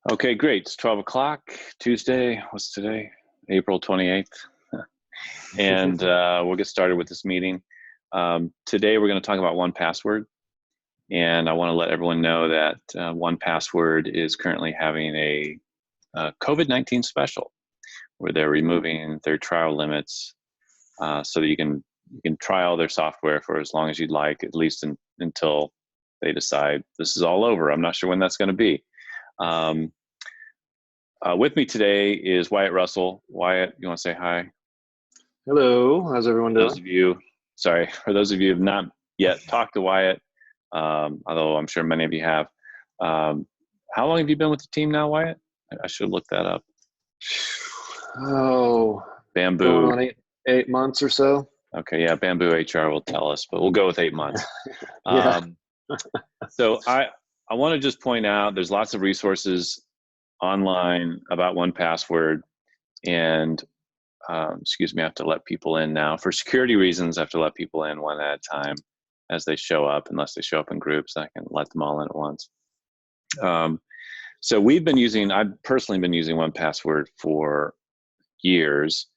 Okay, great. It's 12 o'clock, Tuesday. What's today? April 28th. And we'll get started with this meeting. Today, we're going to talk about 1Password. And I want to let everyone know that 1Password is currently having a COVID-19 special where they're removing their trial limits so that you can trial their software for as long as you'd like, at least until they decide this is all over. I'm not sure when that's going to be. With me today is Wyatt Russell. Wyatt, you want to say hi? Hello, how's everyone doing? For those of you who have not yet talked to Wyatt, although I'm sure many of you have. How long have you been with the team now, Wyatt? I should look that up. Oh, Bamboo. going on eight months or so. Okay, yeah, Bamboo HR will tell us, but we'll go with 8 months. Yeah. So I want to just point out there's lots of resources online about 1Password, and excuse me, I have to let people in now. For security reasons, I have to let people in one at a time as they show up, unless they show up in groups. I can let them all in at once. So I've personally been using 1Password for years,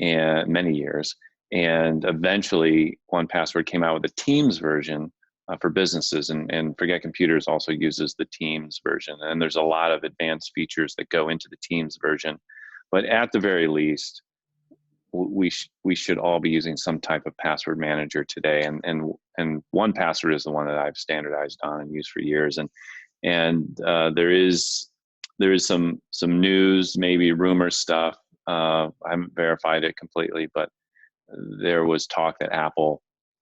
and many years. And eventually 1Password came out with a Teams version for businesses, and Forget Computers also uses the Teams version. And there's a lot of advanced features that go into the Teams version. But at the very least, we should all be using some type of password manager today. And 1Password is the one that I've standardized on and used for years. And there is some news, maybe rumor stuff. I haven't verified it completely, but there was talk that Apple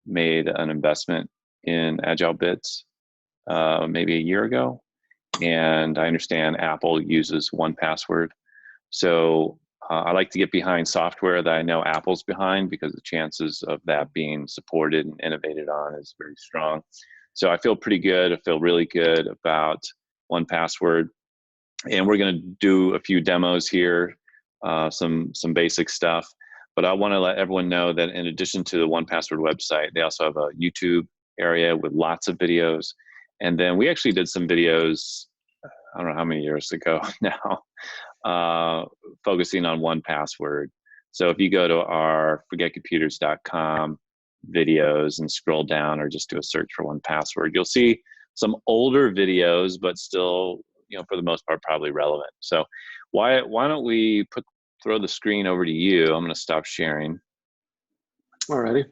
made an investment in AgileBits maybe a year ago, and I understand Apple uses 1Password. So I like to get behind software that I know Apple's behind, because the chances of that being supported and innovated on is very strong. So I feel pretty good. I feel really good about 1Password, and we're going to do a few demos here, some basic stuff. But I want to let everyone know that in addition to the 1Password website, they also have a YouTube area with lots of videos. And then we actually did some videos, I don't know how many years ago now, focusing on 1Password. So if you go to our forgetcomputers.com videos and scroll down, or just do a search for 1Password, you'll see some older videos, but still, for the most part, probably relevant. So why don't we throw the screen over to you? I'm going to stop sharing. Alrighty.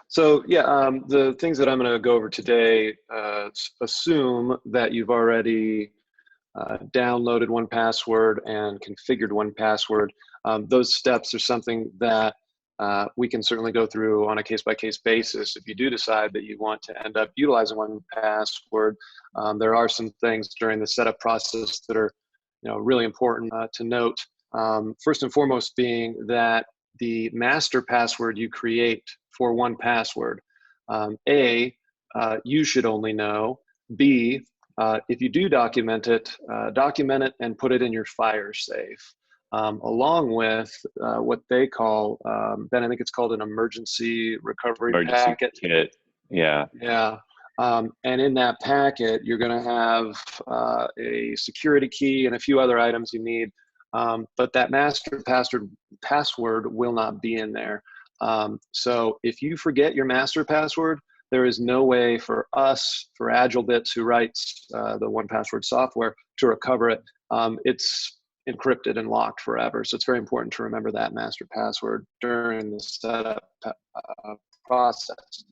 So yeah, the things that I'm going to go over today assume that you've already downloaded 1Password and configured 1Password. Those steps are something that we can certainly go through on a case-by-case basis. If you do decide that you want to end up utilizing 1Password, there are some things during the setup process that are really important to note. First and foremost being that the master password you create for 1Password, A, you should only know. B, if you do document it and put it in your fire safe, along with what they call, Ben, I think it's called an emergency recovery packet. Kit. Yeah. Yeah. And in that packet, you're going to have a security key and a few other items you need. But that master password will not be in there. So if you forget your master password, there is no way for us, for AgileBits, who writes the 1Password software, to recover it. It's encrypted and locked forever. So it's very important to remember that master password during the setup process.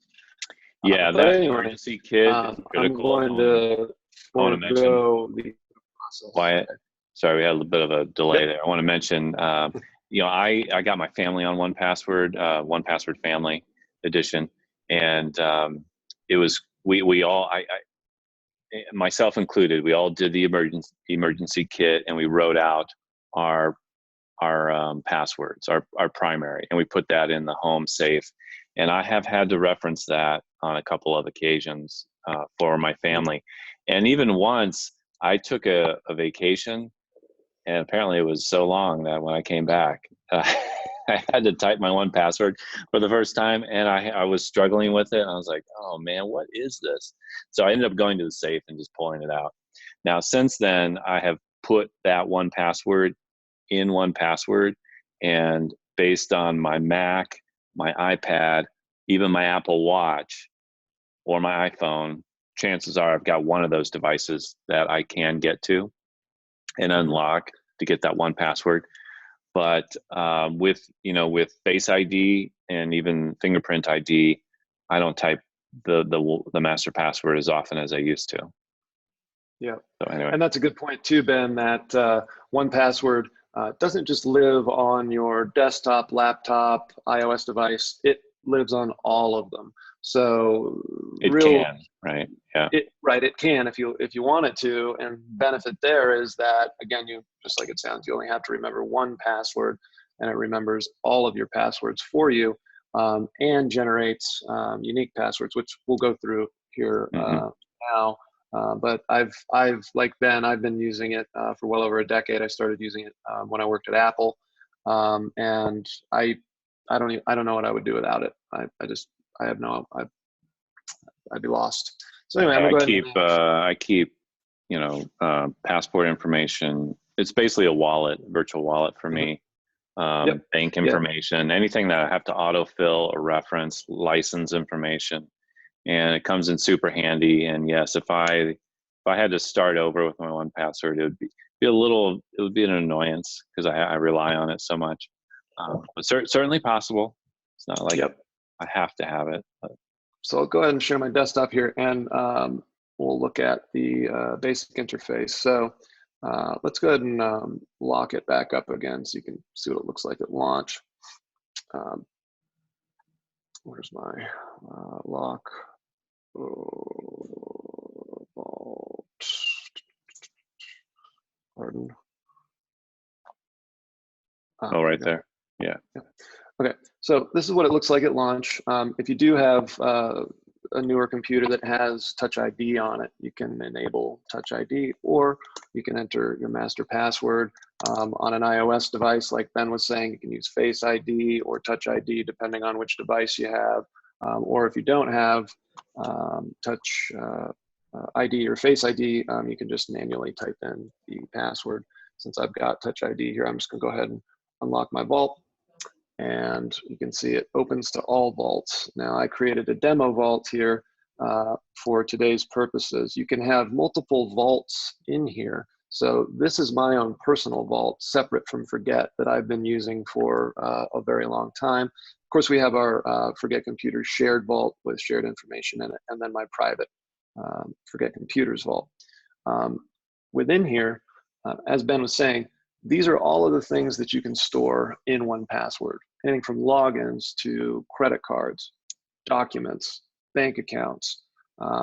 Yeah, that emergency kit is critical. I'm going to forego the process. Wyatt, sorry, we had a little bit of a delay there. I want to mention, I got my family on 1Password, 1Password Family Edition, and it was we all, myself included, we all did the emergency kit, and we wrote out our passwords, our primary, and we put that in the home safe. And I have had to reference that on a couple of occasions for my family. And even once I took a vacation, and apparently it was so long that when I came back, I had to type my 1Password for the first time, and I was struggling with it. I was like, oh man, what is this? So I ended up going to the safe and just pulling it out. Now, since then, I have put that 1Password in 1Password, and based on my Mac, my iPad, even my Apple Watch or my iPhone, chances are I've got one of those devices that I can get to and unlock to get that 1Password. But with Face ID and even fingerprint ID, I don't type the master password as often as I used to. Yeah. So anyway. And that's a good point too, Ben, that 1Password doesn't just live on your desktop, laptop, iOS device. It lives on all of them. So it can, right? Yeah. It can if you want it to. And benefit there is that, again, you just like it sounds, you only have to remember 1Password, and it remembers all of your passwords for you, and generates unique passwords, which we'll go through here now. But I've like Ben, I've been using it for well over a decade. I started using it when I worked at Apple, and I don't know what I would do without it. I'd be lost. So anyway, I'm gonna go ahead. I keep passport information. It's basically a wallet, virtual wallet for me. Bank information, anything that I have to autofill or reference, license information, and it comes in super handy. And yes, if I had to start over with my 1Password, it would be an annoyance because I rely on it so much. But certainly possible. It's not like I have to have it. But. So I'll go ahead and share my desktop here, and we'll look at the basic interface. So let's go ahead and lock it back up again so you can see what it looks like at launch. Where's my lock? Vault. Pardon. Right there. Yeah. Okay, so this is what it looks like at launch. If you do have a newer computer that has Touch ID on it, you can enable Touch ID, or you can enter your master password. On an iOS device, like Ben was saying, you can use Face ID or Touch ID, depending on which device you have. Or if you don't have Touch ID or Face ID, you can just manually type in the password. Since I've got Touch ID here, I'm just gonna go ahead and unlock my vault. And you can see it opens to all vaults. Now I created a demo vault here for today's purposes. You can have multiple vaults in here. So this is my own personal vault, separate from Forget, that I've been using for a very long time. Of course, we have our Forget Computers shared vault with shared information in it, and then my private Forget Computers vault. Within here, as Ben was saying, these are all of the things that you can store in 1Password. Anything from logins to credit cards, documents, bank accounts,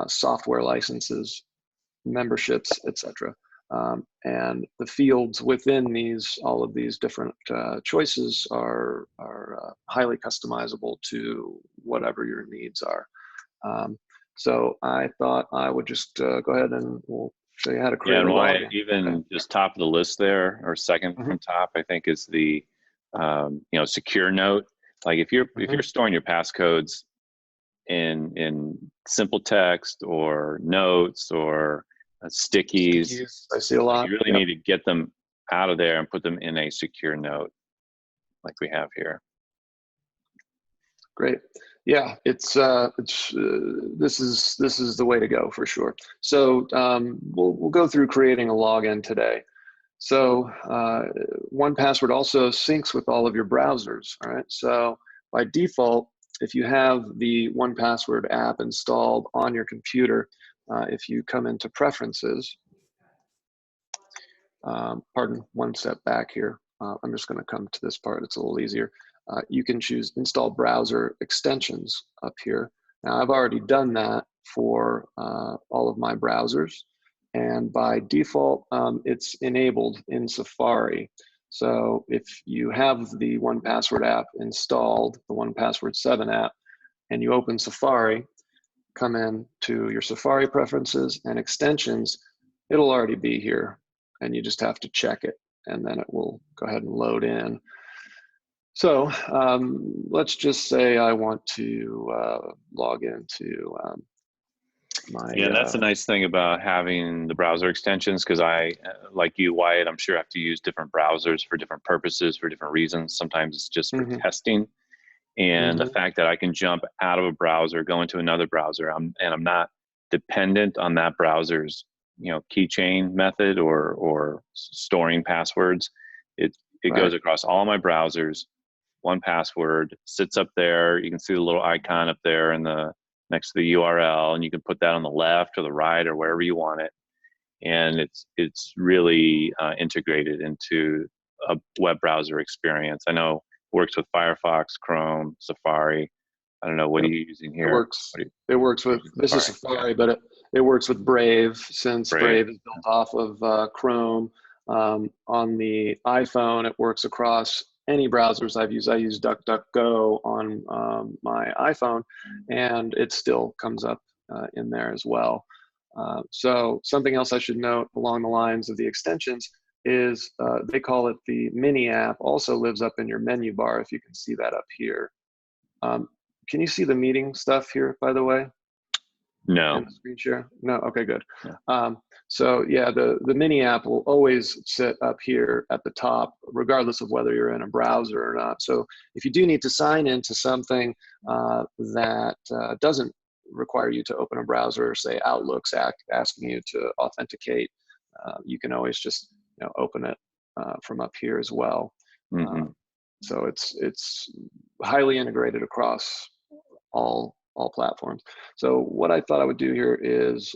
software licenses, memberships, etc. And the fields within all of these different choices are highly customizable to whatever your needs are. So I thought I would just go ahead and we'll show you how to create a login. Just top of the list there, or second from top, I think, is the secure note. Like if you're storing your passcodes in simple text or notes or stickies, I see a lot. You really need to get them out of there and put them in a secure note, like we have here. Great. Yeah, this is the way to go for sure. So we'll go through creating a login today. So 1Password also syncs with all of your browsers. All right. So by default, if you have the 1Password app installed on your computer, if you come into Preferences, pardon, one step back here. I'm just going to come to this part. It's a little easier. You can choose Install Browser Extensions up here. Now, I've already done that for all of my browsers. And by default, it's enabled in Safari. So if you have the 1Password app installed, the 1Password 7 app, and you open Safari, come in to your Safari preferences and extensions, it'll already be here. And you just have to check it, and then it will go ahead and load in. So let's just say I want to log into my, Yeah, and that's a nice thing about having the browser extensions, because like you, Wyatt, I'm sure have to use different browsers for different purposes, for different reasons. Sometimes it's just for mhm, testing. And the mhm, fact that I can jump out of a browser, go into another browser, I'm not dependent on that browser's, keychain method or storing passwords. It right, goes across all my browsers. One password sits up there. You can see the little icon up there in the next to the URL, and you can put that on the left or the right or wherever you want it. And it's really integrated into a web browser experience. I know it works with Firefox, Chrome, Safari. I don't know, what are yep. you using It here? works. What are you It works with, using? this is Safari. Okay, Safari, but it works with Brave, since Brave. Brave is built off of Chrome. On the iPhone, it works across any browsers I've used. I use DuckDuckGo on my iPhone, and it still comes up in there as well. So something else I should note along the lines of the extensions is they call it the mini app, also lives up in your menu bar, if you can see that up here. Um, can you see the meeting stuff here, by the way, in No. the screen share? No? Okay, good. No. So yeah, the mini app will always sit up here at the top, regardless of whether you're in a browser or not. So if you do need to sign into something that doesn't require you to open a browser, say Outlook's asking you to authenticate, you can always just open it from up here as well. Mm-hmm. So it's highly integrated across all platforms. So what I thought I would do here is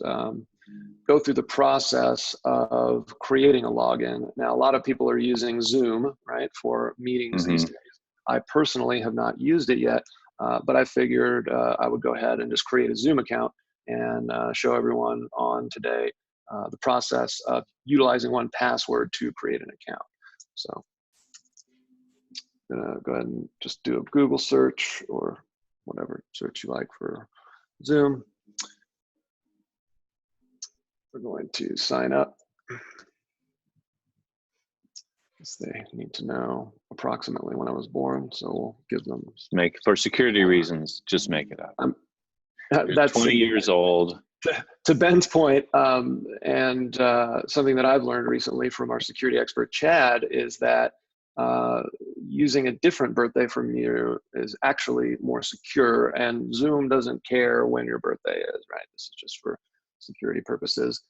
go through the process of creating a login. Now, a lot of people are using Zoom, right, for meetings these Mm-hmm. days. I personally have not used it yet, but I figured I would go ahead and just create a Zoom account and show everyone on today the process of utilizing 1Password to create an account. So I'm gonna go ahead and just do a Google search or whatever search you like for Zoom. We're going to sign up, because they need to know approximately when I was born. So we'll give them. For security reasons, just make it up. You're That's 20 years old. to Ben's point, and something that I've learned recently from our security expert Chad is that using a different birthday from you is actually more secure, and Zoom doesn't care when your birthday is, right? This is just for security purposes.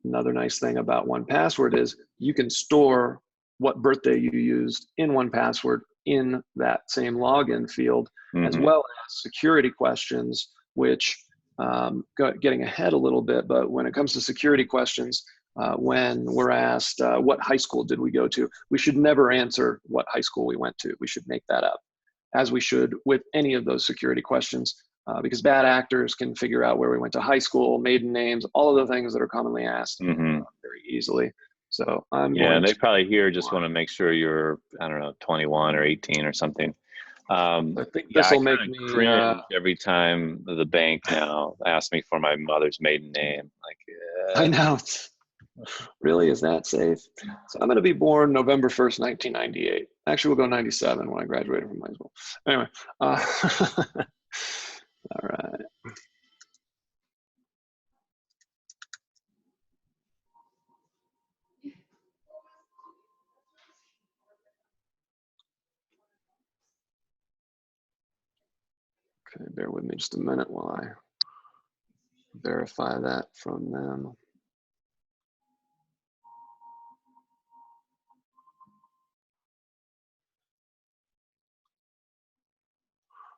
Another nice thing about 1Password is you can store what birthday you used in 1Password in that same login field, as Mm-hmm. well as security questions, which getting ahead a little bit, but when it comes to security questions, when we're asked what high school did we go to, we should never answer what high school we went to. We should make that up, as we should with any of those security questions, because bad actors can figure out where we went to high school, maiden names, all of the things that are commonly asked Mm-hmm. very easily. So I'm Yeah, going they to, probably here just want to make sure you're, I don't know, 21 or 18 or something. I think Yeah, this I will make kind of me, cringe every time the bank now asks me for my mother's maiden name. I Like, know, really, is that safe? So I'm going to be born November 1st, 1998. Actually, we'll go 97 when I graduated from high school. Anyway, all right. Okay, bear with me just a minute while I verify that from them.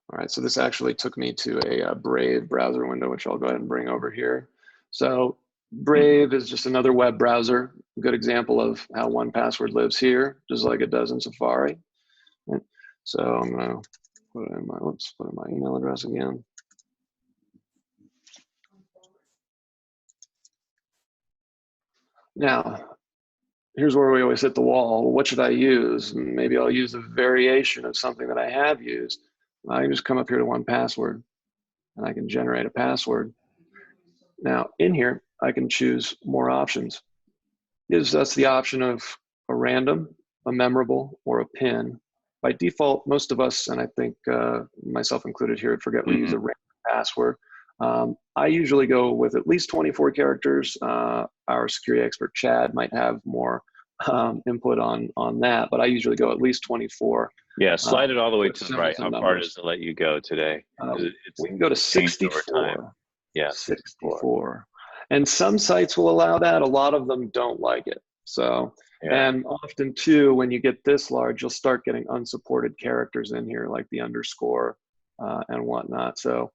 All right, so this actually took me to a Brave browser window, which I'll go ahead and bring over here. So Brave is just another web browser. A good example of how 1Password lives here, just like it does in Safari. Right? So I'm gonna put in my, oops, put in my email address again. Now, here's where we always hit the wall. What should I use? Maybe I'll use a variation of something that I have used. I can just come up here to 1Password and I can generate a password. Now in here, I can choose more options. Gives us the option of a random, a memorable, or a pin. By default, most of us, and I think myself included here, forget we use mm-hmm. a random password. I usually go with at least 24 characters. Our security expert Chad might have more input on that, but I usually go at least 24. Yeah, slide it all the way to the right. Symbols How and far does numbers. it let you go today? We can go to changed over time. 64. Yeah, 64. And some sites will allow that. A lot of them don't like it. So, yeah. and often too, when you get this large, you'll start getting unsupported characters in here, like the underscore and whatnot. So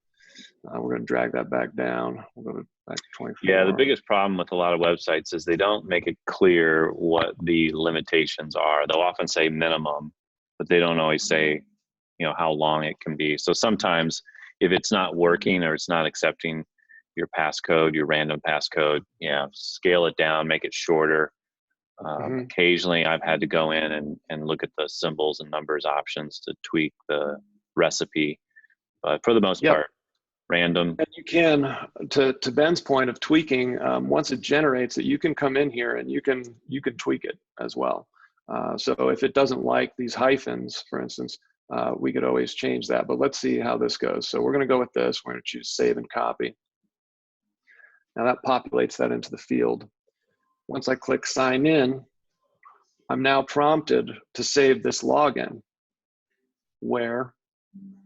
we're going to drag that back down. We'll go back to 24. Yeah, the biggest problem with a lot of websites is they don't make it clear what the limitations are. They'll often say minimum, but they don't always say, how long it can be. So sometimes if it's not working or it's not accepting your passcode, your random passcode, scale it down, make it shorter. Occasionally I've had to go in and look at the symbols and numbers options to tweak the recipe. But for the most part, random. And you can, to Ben's point of tweaking, once it generates it, you can come in here and you can tweak it as well. So if it doesn't like these hyphens, for instance, we could always change that. But let's see how this goes. So we're going to go with this. We're going to choose save and copy. Now that populates that into the field. Once I click sign in, I'm now prompted to save this login. Where,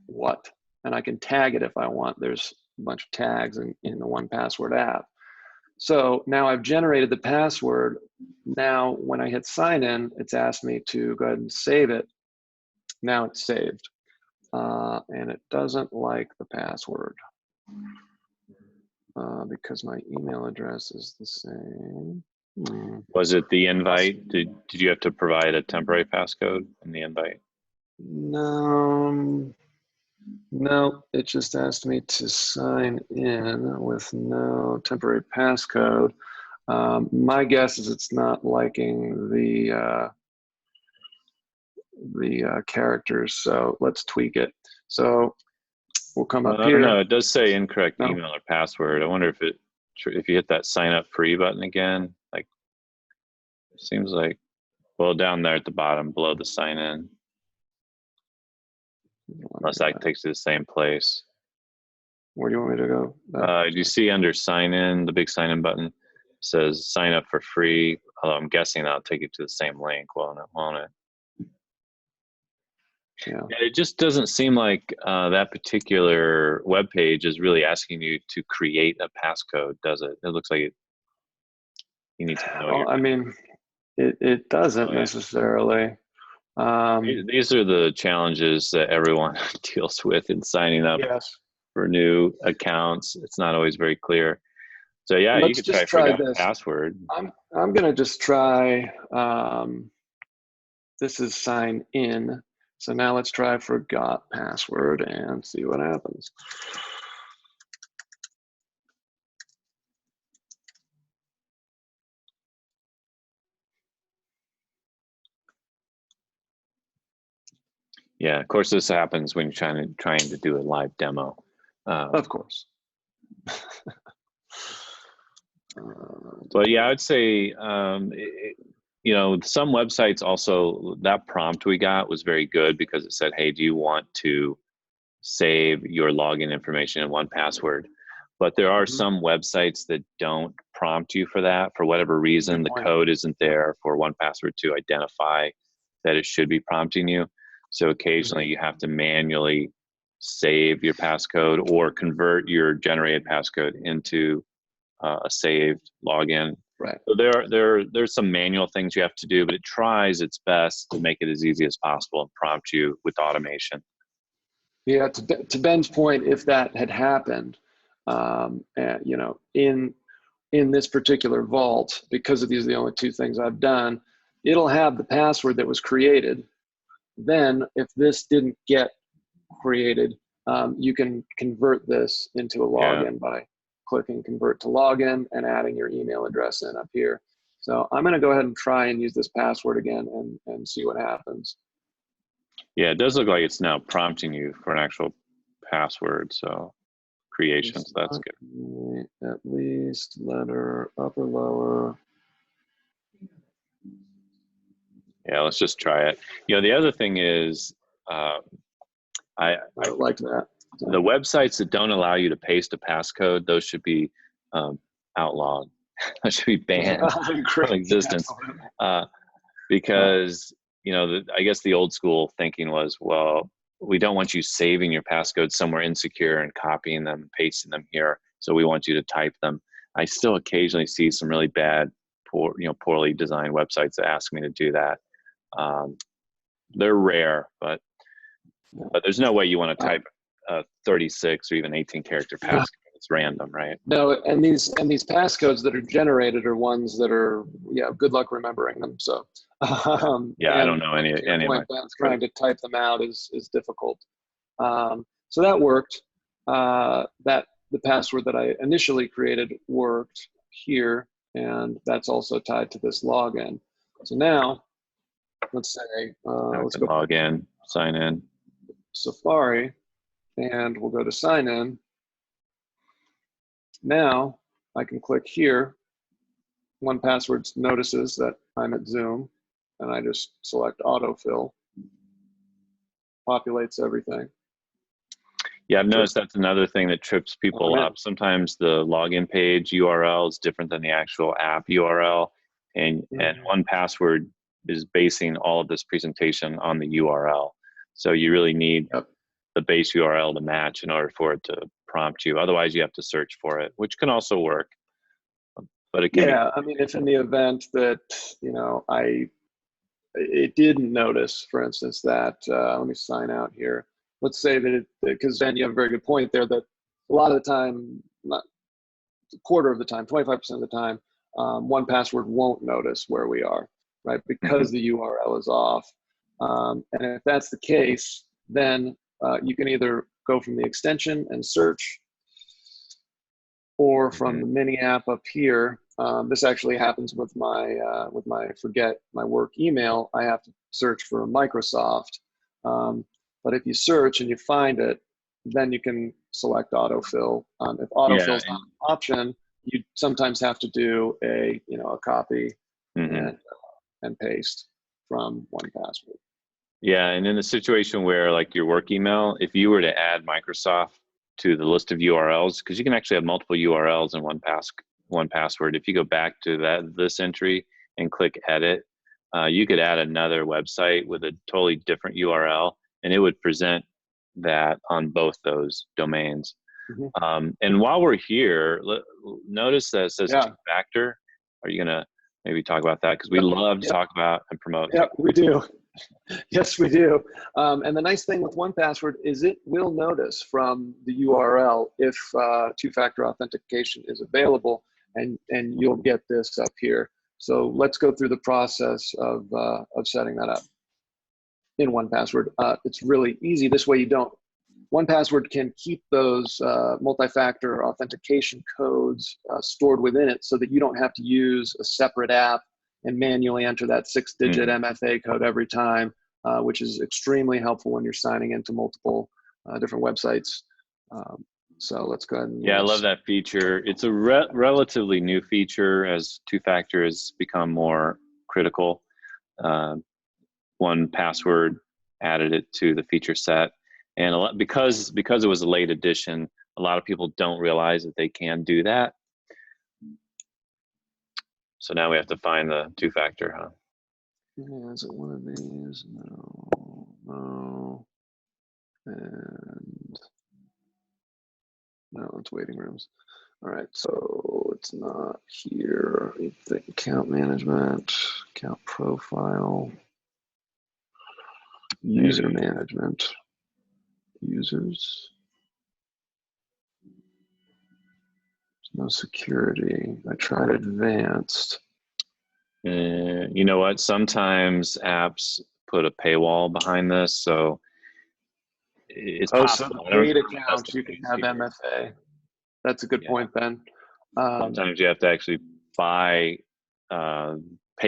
what? And I can tag it if I want. There's a bunch of tags in the 1Password app. So now I've generated the password. Now when I hit sign in, it's asked me to go ahead and save it. Now it's saved. And it doesn't like the password because my email address is the same. Was it the invite? Did you have to provide a temporary passcode in the invite? No, it just asked me to sign in with no temporary passcode. My guess is it's not liking the characters, so let's tweak it. So we'll come up here. I don't know. It does say incorrect email or password. I wonder if you hit that sign up free button again, like it seems like, well, down there at the bottom below the sign in. Unless that takes you to the same place. Where do you want me to go? Do you see under sign in, the big sign in button? It says sign up for free. Although I'm guessing that'll take you to the same link, won't it? Yeah. It just doesn't seem like that particular web page is really asking you to create a passcode, does it? It looks like you need to know. Well, I mean, it doesn't necessarily. These are the challenges that everyone deals with in signing up for new accounts. It's not always very clear. So yeah, you could try forgot this password. I'm gonna just try. This is sign in. So now let's try forgot password and see what happens. Yeah, of course, this happens when you're trying to do a live demo. Of course. But yeah, I would say, some websites also, that prompt we got was very good because it said, hey, do you want to save your login information in 1Password? But there are some websites that don't prompt you for that. For whatever reason, the code isn't there for 1Password to identify that it should be prompting you. So occasionally you have to manually save your passcode or convert your generated passcode into a saved login. Right. So there's some manual things you have to do, but it tries its best to make it as easy as possible and prompt you with automation. Yeah, to Ben's point, if that had happened, in this particular vault, because of these are the only two things I've done, it'll have the password that was created. Then if this didn't get created, you can convert this into a login by clicking convert to login and adding your email address in up here. So I'm going to go ahead and try and use this password again and see what happens. Yeah, it does look like it's now prompting you for an actual password. So creation, so that's good. At least letter, upper, lower. Yeah, let's just try it. The other thing is, I like that. the websites that don't allow you to paste a passcode, those should be outlawed. Those should be banned from existence. Because, you know, I guess the old school thinking was, well, we don't want you saving your passcodes somewhere insecure and copying them, pasting them here. So we want you to type them. I still occasionally see some really bad, poorly designed websites that ask me to do that. They're rare, but there's no way you want to type 36 or even 18 character passcode. It's random, right? No, and these passcodes that are generated are ones that are, good luck remembering them. So I don't know any of my trying to type them out is difficult. So that worked. That the password that I initially created worked here, and that's also tied to this login. So now let's say let's go log in, sign in. Safari, and we'll go to sign in. Now I can click here. 1Password notices that I'm at Zoom, and I just select autofill. Populates everything. Yeah, I've noticed that's another thing that trips people up. Sometimes the login page URL is different than the actual app URL, and 1Password is basing all of this presentation on the URL. So you really need the base URL to match in order for it to prompt you. Otherwise, you have to search for it, which can also work. But it can I mean, if in the event that, it didn't notice, for instance, that, let me sign out here. Let's say that, because then you have a very good point there, that a lot of the time, not a quarter of the time, 25% of the time, 1Password won't notice where we are, right? Because the URL is off. And if that's the case, then you can either go from the extension and search, or from the mini app up here. This actually happens with my forget my work email. I have to search for Microsoft. But if you search and you find it, then you can select autofill. If autofill is not an option, you sometimes have to do a copy and paste from 1Password. Yeah, and in a situation where like your work email, if you were to add Microsoft to the list of URLs, because you can actually have multiple URLs in 1Password. If you go back to this entry and click edit, you could add another website with a totally different URL, and it would present that on both those domains. And while we're here, notice that it says two-factor. Are you gonna maybe talk about that? Because we love to talk about and promote. Yeah, we do. Yes, we do. And the nice thing with 1Password is it will notice from the URL if two-factor authentication is available, and you'll get this up here. So let's go through the process of setting that up in 1Password. It's really easy. This way 1Password can keep those multi-factor authentication codes stored within it, so that you don't have to use a separate app and manually enter that 6-digit MFA code every time, which is extremely helpful when you're signing into multiple different websites. So let's go ahead and I love that feature. It's a relatively new feature as two-factor has become more critical. 1Password added it to the feature set, and because it was a late addition, a lot of people don't realize that they can do that. So now we have to find the two-factor, huh? Yeah, is it one of these? No. And no, it's waiting rooms. All right, so it's not here. Account management, account profile, user management, users. There's no security. I tried advanced. You know what? Sometimes apps put a paywall behind this, so it's possible. So paid accounts, you can have MFA. That's a good point, Ben. Sometimes you have to actually pay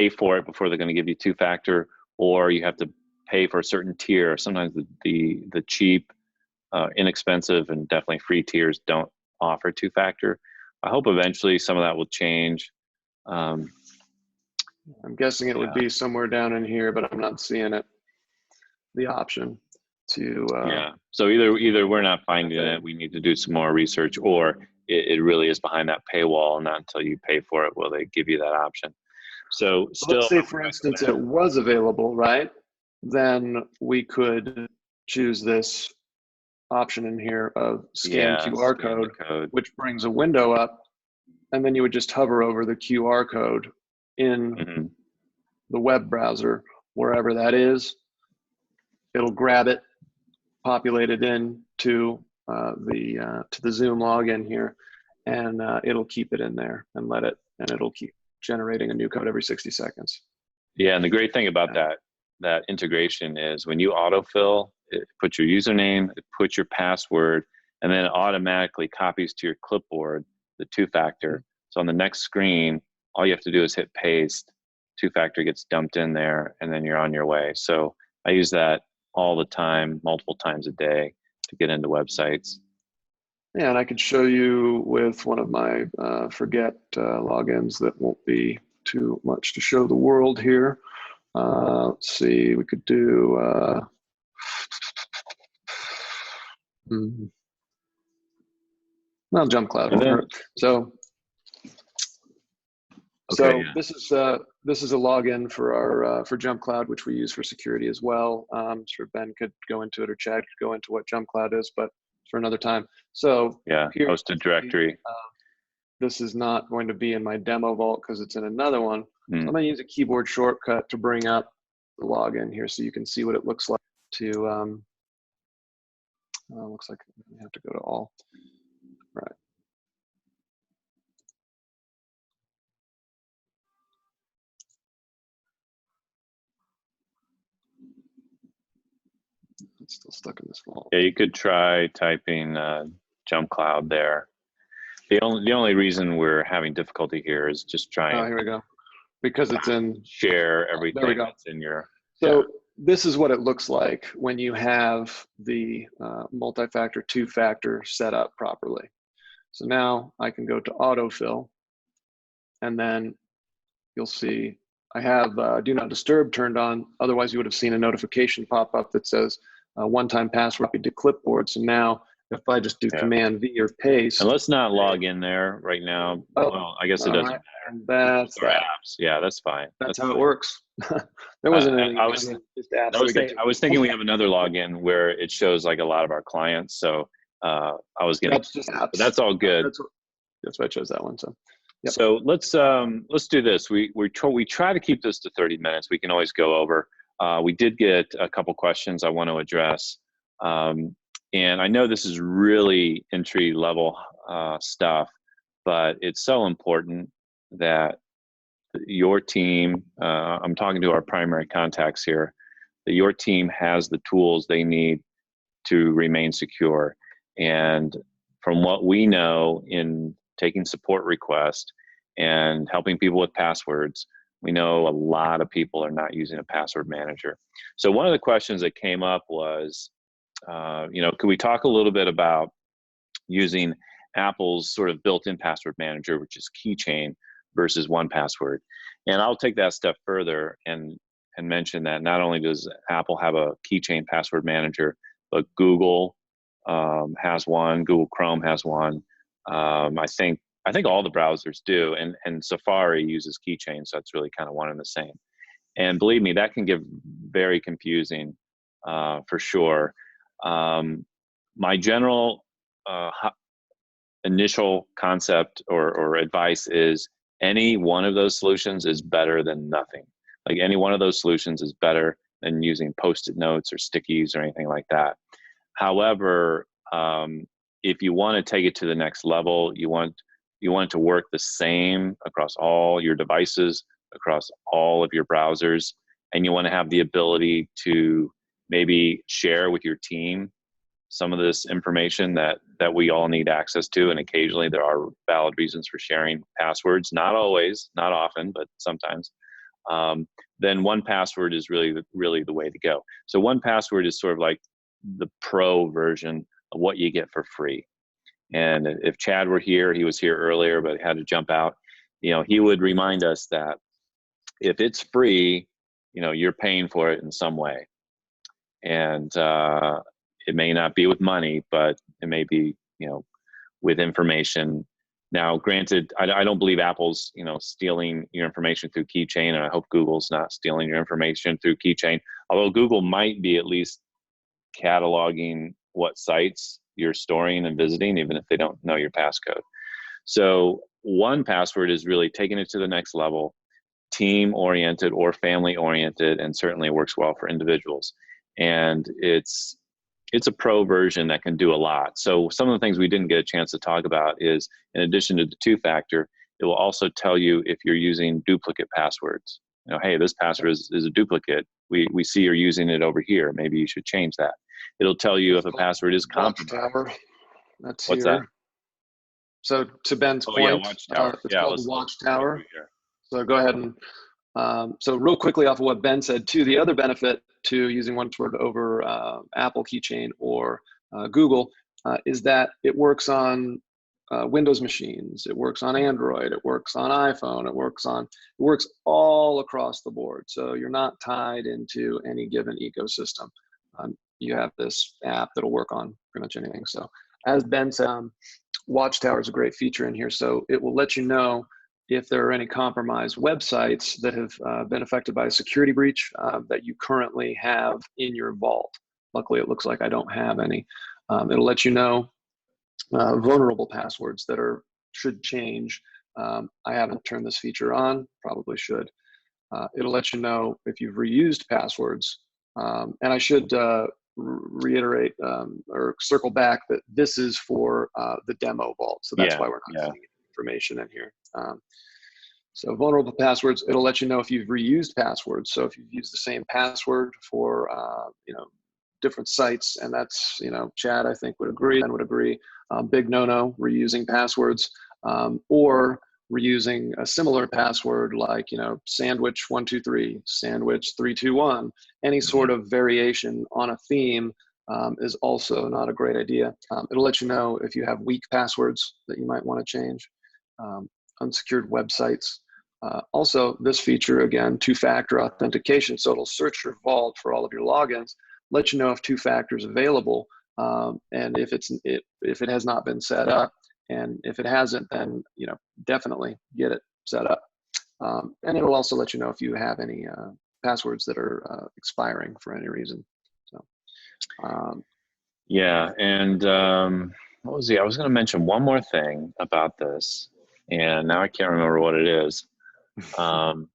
for it before they're going to give you two-factor, or you have to pay for a certain tier. Sometimes the cheap, inexpensive, and definitely free tiers don't offer two-factor. I hope eventually some of that will change. I'm guessing it would be somewhere down in here, but I'm not seeing it. The option. to Yeah. So either we're not finding it, we need to do some more research, or it really is behind that paywall, and not until you pay for it will they give you that option. So so let's still, say, I for would instance, it recommend. was available, right? Then we could choose this option in here of scan Yeah, QR scan code, the code. which brings a window up, and then you would just hover over the QR code in Hmm. the web browser, wherever that is. It'll grab it, populate it in to the Zoom login here, and it'll keep it in there and and it'll keep generating a new code every 60 seconds. Yeah, and the great thing about Yeah. that integration is when you autofill, it puts your username, it puts your password, and then it automatically copies to your clipboard the two-factor. So on the next screen, all you have to do is hit paste, two-factor gets dumped in there, and then you're on your way. So I use that all the time, multiple times a day to get into websites. Yeah, and I could show you with one of my forget logins that won't be too much to show the world here. Let's see, we could do, well, jump cloud And won't then, hurt. So okay, So yeah. this is a login for our for Jump Cloud, which we use for security as well. Sure, Ben could go into it, or Chad could go into what Jump Cloud is, but for another time. So Yeah, here, hosted directory. this is not going to be in my demo vault because it's in another one. So I'm Mm. going to use a keyboard shortcut to bring up the login here, so you can see what it looks like. To looks like we have to go to all. Right. It's still stuck in this vault. Yeah, you could try typing jump cloud there. The only reason we're having difficulty here is just try Oh, and here we go. Because it's in. share There we everything go. that's in your. Yeah. So this is what it looks like when you have the multi-factor, two-factor set up properly. So now I can go to autofill, and then you'll see I have do not disturb turned on. Otherwise, you would have seen a notification pop up that says one-time password copied to clipboard. So now if I just do Yeah. Command V or And paste. let's not log in there right now. Oh, Well, I guess it all doesn't right. matter. And Just that's our that. apps. Yeah, that's fine. That's That's how it fine. works. There wasn't anything I was coming, just apps I that was we get thinking to. I was thinking we have another login where it shows like a lot of our clients. So I was getting, That's just but apps. that's all good. That's why I chose that one. So, yep. So let's do this. We try to keep this to 30 minutes. We can always go over. We did get a couple questions I want to address, and I know this is really entry level stuff, but it's so important that your team. I'm talking to our primary contacts here. That your team has the tools they need to remain secure, and from what we know in taking support requests and helping people with passwords, we know a lot of people are not using a password manager. So one of the questions that came up was, could we talk a little bit about using Apple's sort of built-in password manager, which is Keychain, versus 1Password? And I'll take that step further and mention that not only does Apple have a Keychain password manager, but Google has one. Google Chrome has one. I think all the browsers do, and Safari uses Keychain, so it's really kind of one and the same. And believe me, that can get very confusing for sure. My general initial concept or advice is any one of those solutions is better than nothing. Like any one of those solutions is better than using post-it notes or stickies or anything like that. However, if you want to take it to the next level, you want it to work the same across all your devices, across all of your browsers, and you want to have the ability to maybe share with your team some of this information that we all need access to. And occasionally there are valid reasons for sharing passwords, not always, not often, but sometimes. Then 1Password is really the way to go. So 1Password is sort of like the pro version of what you get for free. And if Chad were here, he was here earlier, but had to jump out. He would remind us that if it's free, you're paying for it in some way. and it may not be with money, but it may be, with information. Now, granted, I don't believe Apple's, stealing your information through Keychain, and I hope Google's not stealing your information through Keychain. Although Google might be at least cataloging what sites you're storing and visiting, even if they don't know your passcode. So 1Password is really taking it to the next level, team-oriented or family-oriented, and certainly works well for individuals. And it's a pro version that can do a lot. So some of the things we didn't get a chance to talk about is, in addition to the two-factor, it will also tell you if you're using duplicate passwords. Hey, this password is a duplicate. We see you're using it over here. Maybe you should change that. It'll tell you if a password is compromised. Watchtower. That's What's here. that? So to Ben's Oh, point, yeah, Watchtower. it's Yeah, called let's Watchtower. here. So go ahead and, so real quickly off of what Ben said too, the other benefit to using OnePassword over Apple Keychain or Google is that it works on Windows machines, it works on Android, it works on iPhone, it works all across the board. So you're not tied into any given ecosystem. You have this app that'll work on pretty much anything. So as Ben said, Watchtower is a great feature in here. So it will let you know if there are any compromised websites that have been affected by a security breach that you currently have in your vault. Luckily, it looks like I don't have any. It'll let you know vulnerable passwords that should change. I haven't turned this feature on, probably should. It'll let you know if you've reused passwords. And I should reiterate or circle back that this is for the demo vault. So that's why we're not seeing information in here. So vulnerable passwords, it'll let you know if you've reused passwords. So if you've used the same password for different sites, and that's, Chad, I think would agree, and would agree, big no-no, reusing passwords, or reusing a similar password like, sandwich123, sandwich321, any sort of variation on a theme is also not a great idea. It'll let you know if you have weak passwords that you might want to change, unsecured websites. Also, this feature, again, two-factor authentication. So it'll search your vault for all of your logins, let you know if two-factor is available, and if it has not been set up. And if it hasn't, then definitely get it set up. And it'll also let you know if you have any passwords that are expiring for any reason. So, yeah, and I was going to mention one more thing about this, and now I can't remember what it is. Talking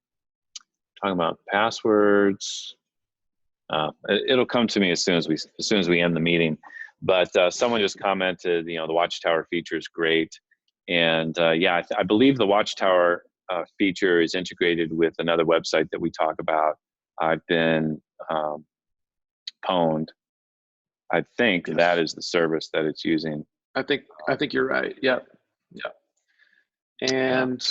about passwords. It'll come to me as soon as we end the meeting. But someone just commented, the Watchtower feature is great, and I believe the Watchtower feature is integrated with another website that we talk about. I've been pwned. I think that is the service that it's using. I think you're right. Yep. And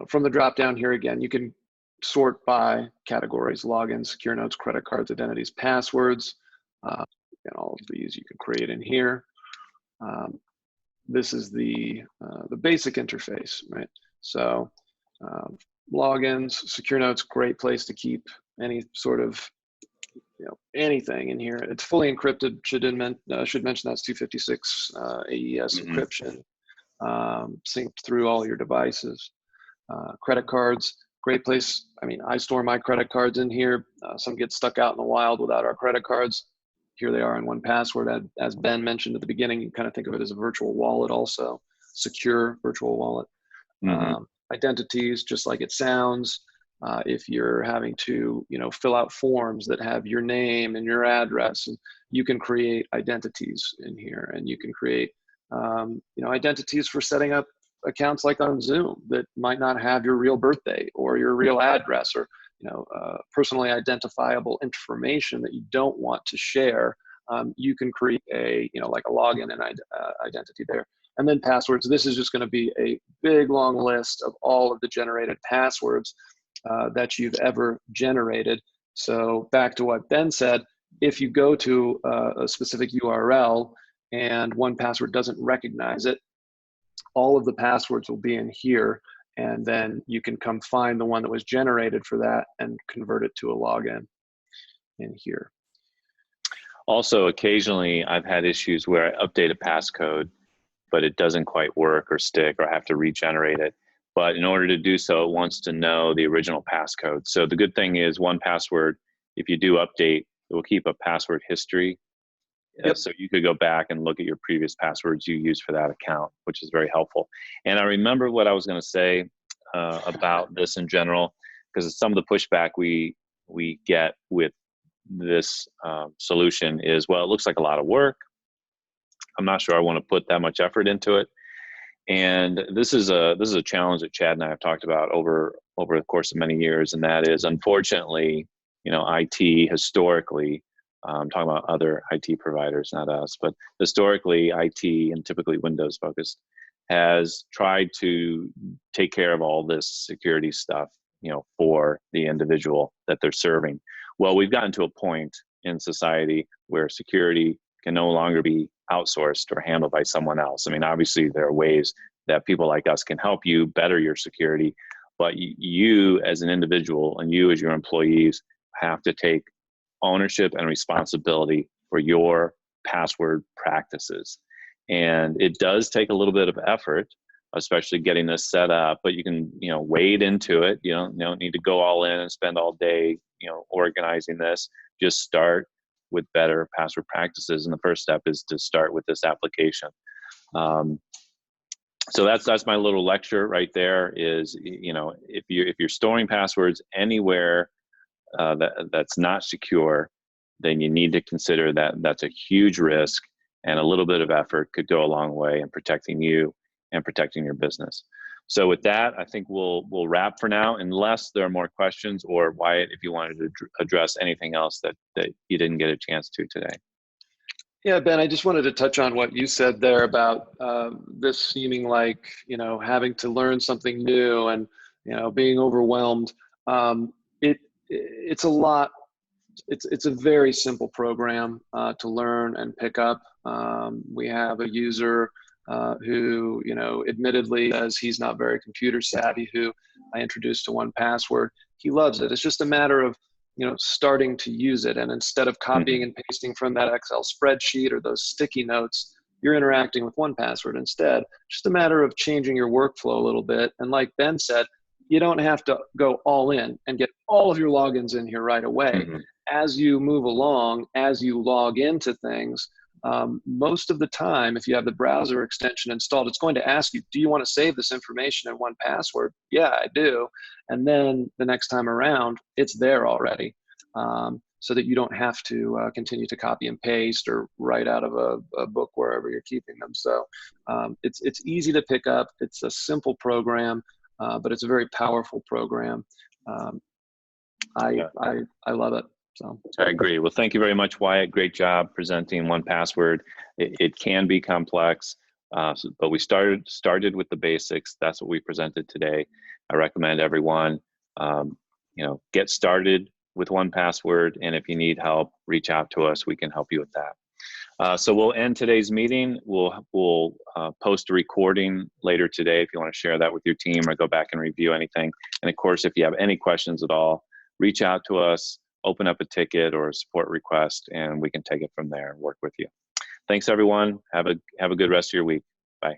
from the drop down here again, you can sort by categories: logins, secure notes, credit cards, identities, passwords. And all of these you can create in here. This is the basic interface, right? So logins, secure notes, great place to keep any sort of anything in here. It's fully encrypted. Should mention that's 256 AES encryption, synced through all your devices. Credit cards, great place. I mean, I store my credit cards in here. Some get stuck out in the wild without our credit cards. Here they are in 1Password. As Ben mentioned at the beginning, you kind of think of it as a virtual wallet also, secure virtual wallet. Identities, just like it sounds. If you're having to, fill out forms that have your name and your address, and you can create identities in here, and you can create, identities for setting up accounts like on Zoom that might not have your real birthday or your real address, or personally identifiable information that you don't want to share. You can create a like a login and identity there. And then passwords. This is just going to be a big long list of all of the generated passwords that you've ever generated. So back to what Ben said, if you go to a specific URL and 1Password doesn't recognize it, all of the passwords will be in here, and then you can come find the one that was generated for that and convert it to a login in here. Also, occasionally I've had issues where I update a passcode, but it doesn't quite work or stick, or I have to regenerate it. But in order to do so, it wants to know the original passcode. So the good thing is 1Password, if you do update, it will keep a password history. Yep. So you could go back and look at your previous passwords you used for that account, which is very helpful. And I remember what I was going to say about this in general, because some of the pushback we get with this solution is, well, it looks like a lot of work. I'm not sure I want to put that much effort into it. And this is a challenge that Chad and I have talked about over the course of many years, and that is, unfortunately, IT historically, I'm talking about other IT providers, not us, but historically, IT, and typically Windows focused, has tried to take care of all this security stuff, for the individual that they're serving. Well, we've gotten to a point in society where security can no longer be outsourced or handled by someone else. I mean, obviously there are ways that people like us can help you better your security, but you as an individual and you as your employees have to take ownership and responsibility for your password practices. And it does take a little bit of effort, especially getting this set up, but you can, wade into it. You don't need to go all in and spend all day, organizing this. Just start with better password practices. And the first step is to start with this application. So that's my little lecture right there is, if you're storing passwords anywhere that's not secure, then you need to consider that that's a huge risk, and a little bit of effort could go a long way in protecting you and protecting your business. So with that, I think we'll wrap for now, unless there are more questions, or Wyatt, if you wanted to address anything else that you didn't get a chance to today. Yeah, Ben, I just wanted to touch on what you said there about this seeming like, having to learn something new and, being overwhelmed. It's a lot. It's a very simple program to learn and pick up. We have a user who, admittedly says he's not very computer savvy, who I introduced to 1Password. He loves it. It's just a matter of, starting to use it. And instead of copying and pasting from that Excel spreadsheet or those sticky notes, you're interacting with 1Password instead. Just a matter of changing your workflow a little bit. And like Ben said, you don't have to go all in and get all of your logins in here right away. As you move along, as you log into things, most of the time, if you have the browser extension installed, it's going to ask you, do you want to save this information in 1Password? Yeah, I do. And then the next time around, it's there already, so that you don't have to continue to copy and paste or write out of a book wherever you're keeping them. So it's easy to pick up. It's a simple program, but it's a very powerful program. I love it. So I agree. Well, thank you very much, Wyatt. Great job presenting 1Password. It can be complex, but we started with the basics. That's what we presented today. I recommend everyone, get started with 1Password, and if you need help, reach out to us. We can help you with that. So we'll end today's meeting. We'll post a recording later today if you want to share that with your team or go back and review anything. And of course, if you have any questions at all, reach out to us. Open up a ticket or a support request, and we can take it from there and work with you. Thanks, everyone. Have a good rest of your week. Bye.